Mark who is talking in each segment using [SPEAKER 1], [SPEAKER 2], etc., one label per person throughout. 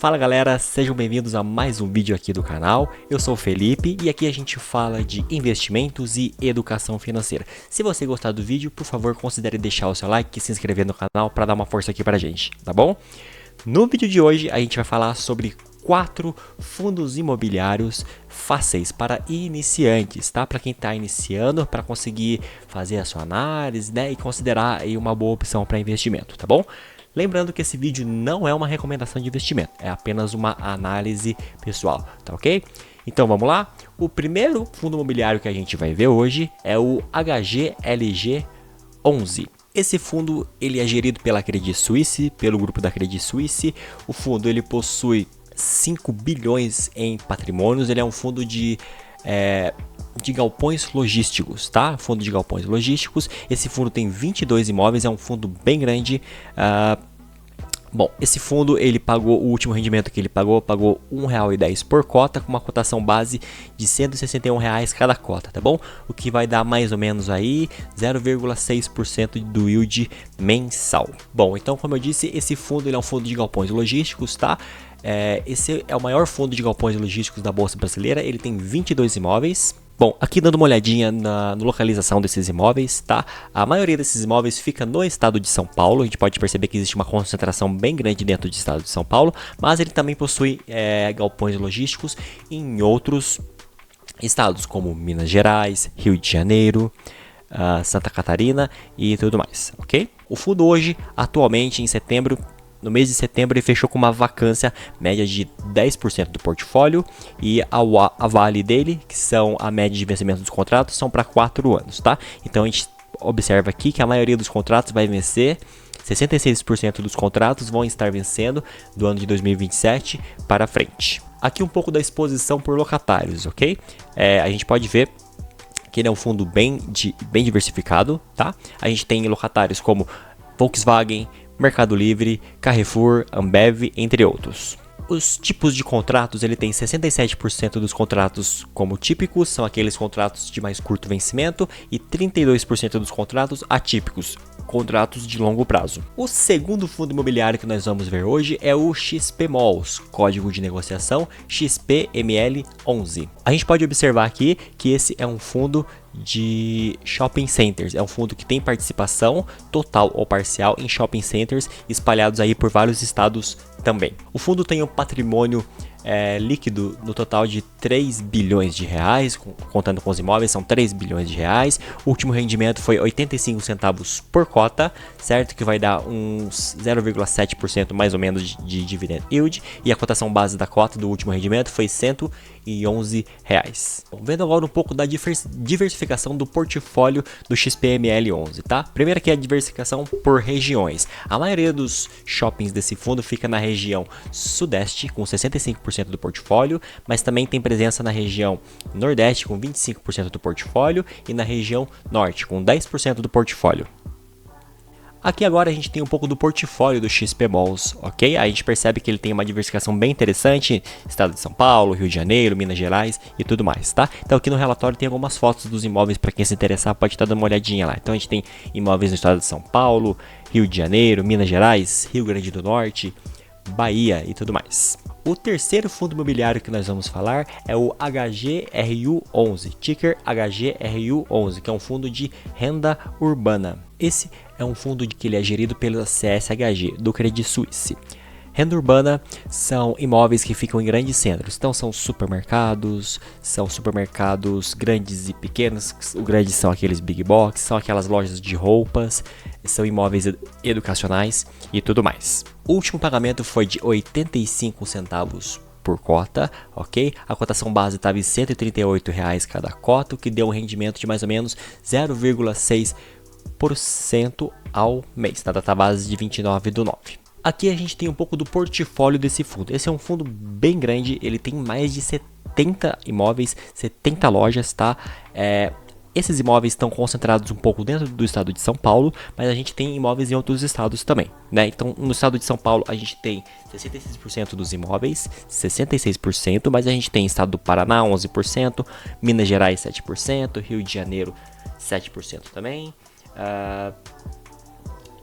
[SPEAKER 1] Fala galera, sejam bem-vindos a mais um vídeo aqui do canal. Eu sou o Felipe e aqui a gente fala de investimentos e educação financeira. Se você gostar do vídeo, por favor, considere deixar o seu like e se inscrever no canal para dar uma força aqui pra gente, tá bom? No vídeo de hoje a gente vai falar sobre 4 fundos imobiliários fáceis para iniciantes, tá? Para quem está iniciando, para conseguir fazer a sua análise, né, e considerar aí uma boa opção para investimento, tá bom? Lembrando que esse vídeo não é uma recomendação de investimento, é apenas uma análise pessoal, tá ok? Então vamos lá? O primeiro fundo imobiliário que a gente vai ver hoje é o HGLG 11. Esse fundo ele é gerido pela Credit Suisse, pelo grupo da Credit Suisse. O fundo ele possui 5 bilhões em patrimônios, ele é um fundo de galpões logísticos, tá? Fundo de galpões logísticos. Esse fundo tem 22 imóveis, é um fundo bem grande. Bom, esse fundo ele pagou, o último rendimento que ele pagou R$ 1,10 por cota, com uma cotação base de R$ 161 cada cota, tá bom? O que vai dar mais ou menos aí 0,6% do yield mensal. Bom, então como eu disse, esse fundo ele é um fundo de galpões logísticos, tá? Esse é o maior fundo de galpões logísticos da Bolsa Brasileira, ele tem 22 imóveis. Bom, aqui dando uma olhadinha na localização desses imóveis, tá? A maioria desses imóveis fica no estado de São Paulo. A gente pode perceber que existe uma concentração bem grande dentro do estado de São Paulo, mas ele também possui galpões logísticos em outros estados, como Minas Gerais, Rio de Janeiro, Santa Catarina e tudo mais, ok? O fundo hoje, atualmente em setembro, no mês de setembro, ele fechou com uma vacância média de 10% do portfólio e a vale dele, que são a média de vencimento dos contratos, são para 4 anos, tá? Então a gente observa aqui que a maioria dos contratos vai vencer, 66% dos contratos vão estar vencendo do ano de 2027 para frente. Aqui um pouco da exposição por locatários, ok? A gente pode ver que ele é um fundo bem diversificado, tá? A gente tem locatários como Volkswagen, Mercado Livre, Carrefour, Ambev, entre outros. Os tipos de contratos, ele tem 67% dos contratos como típicos, são aqueles contratos de mais curto vencimento, e 32% dos contratos atípicos, contratos de longo prazo. O segundo fundo imobiliário que nós vamos ver hoje é o XP Malls, código de negociação XPML11. A gente pode observar aqui que esse é um fundo de shopping centers, é um fundo que tem participação total ou parcial em shopping centers espalhados aí por vários estados também. O fundo tem um patrimônio líquido no total de 3 bilhões de reais, contando com os imóveis, são 3 bilhões de reais. O último rendimento foi 85 centavos por cota, certo? Que vai dar uns 0,7% mais ou menos de dividend yield, e a cotação base da cota do último rendimento foi 111 reais. Bom, vendo agora um pouco da diversificação do portfólio do XPML11, tá? Primeiro aqui é a diversificação por regiões. A maioria dos shoppings desse fundo fica na região sudeste, com 65% do portfólio, mas também tem presença na região nordeste com 25% do portfólio e na região norte com 10% do portfólio. Aqui agora a gente tem um pouco do portfólio do XP Malls, ok? A gente percebe que ele tem uma diversificação bem interessante, estado de São Paulo, Rio de Janeiro, Minas Gerais e tudo mais, tá? Então aqui no relatório tem algumas fotos dos imóveis, para quem se interessar pode estar dando uma olhadinha lá. Então a gente tem imóveis no estado de São Paulo, Rio de Janeiro, Minas Gerais, Rio Grande do Norte, Bahia e tudo mais. O terceiro fundo imobiliário que nós vamos falar é o HGRU11, ticker HGRU11, que é um fundo de renda urbana. Esse é um fundo que ele é gerido pela CSHG, do Credit Suisse. Renda urbana são imóveis que ficam em grandes centros, então são supermercados grandes e pequenos. Os grandes são aqueles big box, são aquelas lojas de roupas, são imóveis educacionais e tudo mais. O último pagamento foi de 85 centavos por cota, ok? A cotação base estava em R$ 138 cada cota, o que deu um rendimento de mais ou menos 0,6% ao mês, na data base de 29/9. Aqui a gente tem um pouco do portfólio desse fundo. Esse é um fundo bem grande, ele tem mais de 70 imóveis, 70 lojas, tá? Esses imóveis estão concentrados um pouco dentro do estado de São Paulo, mas a gente tem imóveis em outros estados também, né? Então, no estado de São Paulo, a gente tem 66% dos imóveis, 66%, mas a gente tem estado do Paraná, 11%, Minas Gerais, 7%, Rio de Janeiro, 7% também,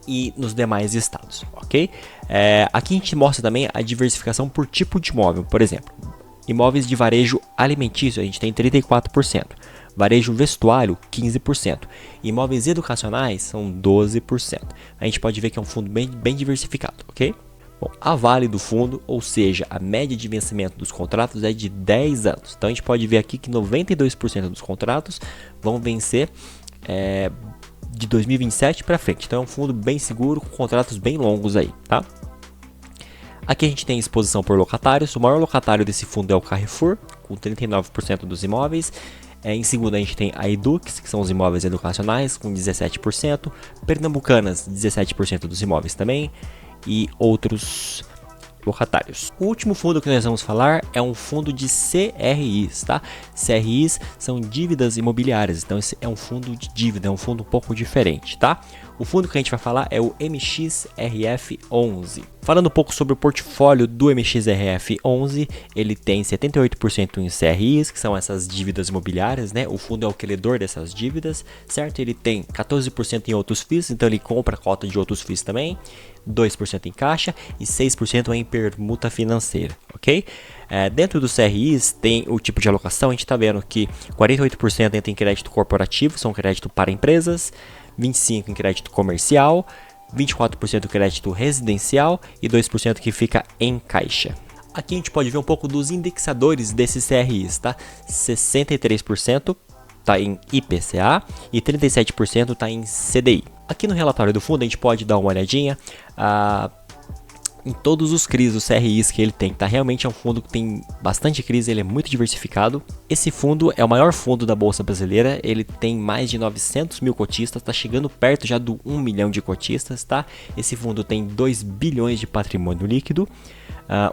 [SPEAKER 1] e nos demais estados, ok? Aqui a gente mostra também a diversificação por tipo de imóvel. Por exemplo, imóveis de varejo alimentício a gente tem 34%, varejo vestuário 15%, imóveis educacionais são 12%. A gente pode ver que é um fundo bem diversificado, ok? Bom, a vale do fundo, ou seja, a média de vencimento dos contratos é de 10 anos. Então a gente pode ver aqui que 92% dos contratos vão vencer de 2027 para frente. Então é um fundo bem seguro, com contratos bem longos aí, tá? Aqui a gente tem exposição por locatários. O maior locatário desse fundo é o Carrefour, com 39% dos imóveis. Em segundo a gente tem a Edux, que são os imóveis educacionais, com 17%. Pernambucanas, 17% dos imóveis também. E outros locatários. O último fundo que nós vamos falar é um fundo de CRIs, tá? CRIs são dívidas imobiliárias, então esse é um fundo de dívida, é um fundo um pouco diferente, tá? O fundo que a gente vai falar é o MXRF11. Falando um pouco sobre o portfólio do MXRF11, ele tem 78% em CRIs, que são essas dívidas imobiliárias, né? O fundo é o credor dessas dívidas, certo? Ele tem 14% em outros FIIs, então ele compra a cota de outros FIIs também, 2% em caixa e 6% em permuta financeira, ok? Dentro dos CRIs tem o tipo de alocação, a gente está vendo que 48% entra em crédito corporativo, são crédito para empresas, 25% em crédito comercial, 24% crédito residencial e 2% que fica em caixa. Aqui a gente pode ver um pouco dos indexadores desses CRIs, tá? 63% está em IPCA e 37% está em CDI. Aqui no relatório do fundo a gente pode dar uma olhadinha em todos os CRIs, os CRIs que ele tem, tá? Realmente é um fundo que tem bastante CRIs, ele é muito diversificado. Esse fundo é o maior fundo da Bolsa Brasileira, ele tem mais de 900 mil cotistas, tá chegando perto já do 1 milhão de cotistas, tá? Esse fundo tem 2 bilhões de patrimônio líquido.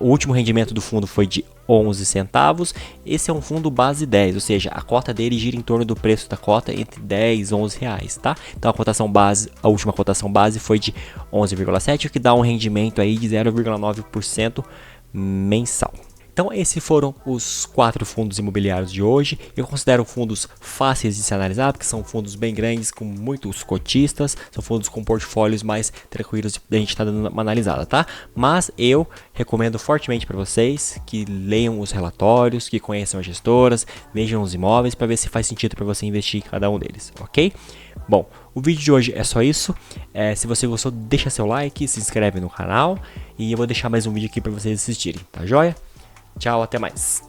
[SPEAKER 1] O último rendimento do fundo foi de 11 centavos. Esse é um fundo base 10, ou seja, a cota dele gira em torno do preço da cota entre 10 e 11 reais, tá? Então a última cotação base foi de 11,7, o que dá um rendimento aí de 0,9% mensal. Então esses foram os 4 fundos imobiliários de hoje. Eu considero fundos fáceis de se analisar, porque são fundos bem grandes, com muitos cotistas, são fundos com portfólios mais tranquilos de a gente estar dando uma analisada, tá? Mas eu recomendo fortemente para vocês que leiam os relatórios, que conheçam as gestoras, vejam os imóveis para ver se faz sentido para você investir em cada um deles, ok? Bom, o vídeo de hoje é só isso. Se você gostou, deixa seu like, se inscreve no canal e eu vou deixar mais um vídeo aqui para vocês assistirem, tá joia? Tchau, até mais.